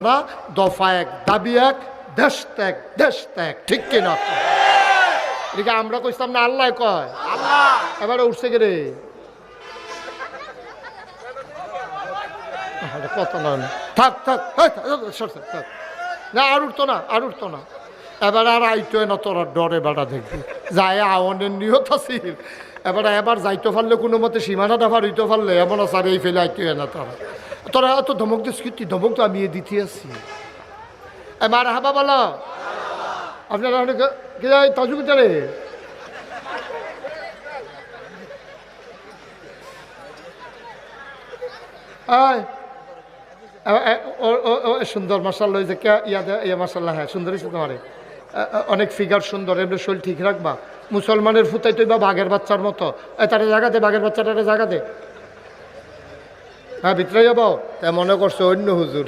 না দফা এক দাবি এক দেশ ত্যাগ ঠিক কিনা এদিকে আমরা কইতাম না আল্লাহ কয় আল্লাহ এবারে উঠছে কে রে কথা নয় থাক না আর উঠতো না এবার আর আইতো না তোরা ডরে বেড়া দেখবি যায় আওয়ানের নিয়ত আছিল এবার যাইতে পারলে কোনো মতে সীমানাটা পারিতে পারলে এমন আছে এই ফেলে আইতো না তোরা এত ধমক দিস কি ধমক তো আমি দিতে আসছি এবার হাবা বলো আপনারা কে যায় তাজু ভিতরে সুন্দর মাসাল্লাহ যে ইয়া মাসাল্লাহ হ্যাঁ সুন্দর হয়েছে তোমার অনেক ফিগার সুন্দর এমনি শরীর ঠিক রাখবা মুসলমানের ফুতাই তো বা বাঘের বাচ্চার মতো তারা জায়গাতে বাঘের বাচ্চাটা জায়গাতে হ্যাঁ ভিতরে যাবো তাই মনে করছো অন্য হুজুর